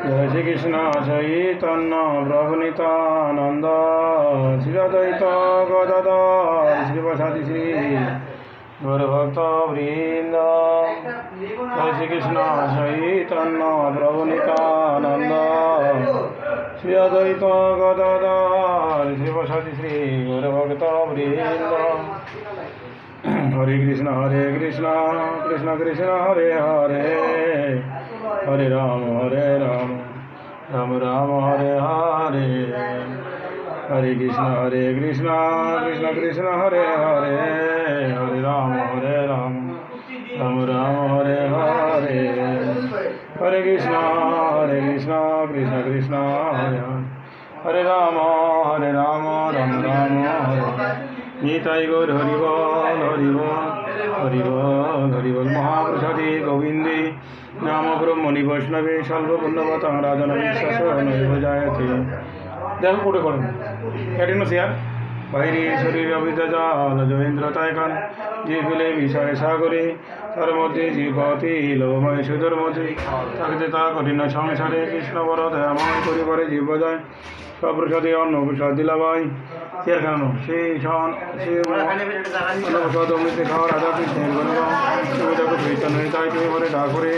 জয় শ্রীকৃষ্ণ চৈতন্য প্রভু নিত্যানন্দ শ্রী অদ্বৈত গদাধর শ্রীবাসাদি শ্রী গৌরভক্ত বৃন্দ। জয় শ্রীকৃষ্ণ চৈতন্য প্রভু নিত্যানন্দ শ্রী অদ্বৈত গদাধর শ্রীবাসাদি শ্রী গৌরভক্ত বৃন্দ। হরে কৃষ্ণ কৃষ্ণ কৃষ্ণ হরে হরে, হরে রাম রাম রাম হরে হরে। হরে কৃষ্ণ কৃষ্ণ কৃষ্ণ হরে হরে, হরে রাম রাম রাম হরে হরে। হরে কৃষ্ণ কৃষ্ণ কৃষ্ণ হরে হরে, হরে রাম রাম রাম হরে। নিতাই গৌর হরিবল হরিবল হরিবল হরিবল। মহাপ্রসাদে গোবিন্দে নাম ব্রহ্মণি বৈষ্ণবে সর্বপুণ্যবতং রাজন বিশ্বাস নৈব জায়তে। দেখো কোটে করেন ক্যাটিনো শেয়ার বাইরে শরীর অবিদ্যাজাল জয়েন্দ্রতায় খান যে ফেলে বিষয় সাগরে, তার মধ্যে জীবতী লোভময় সুদর মধ্যে থাকতে তা কঠিন সংসারে। কৃষ্ণ বর দয়াময় পরিবারে জীব যায় সপ্রসাদে অন্ন প্রসাদ দিলাবাই। চেয়ার খানো সেই অন্নপ্রসাদ অমৃতে খাওয়ার রাজা কৃষ্ণের গুণগান সুবিধা চৈতন্য তাই তুমি বলে ডাক করে।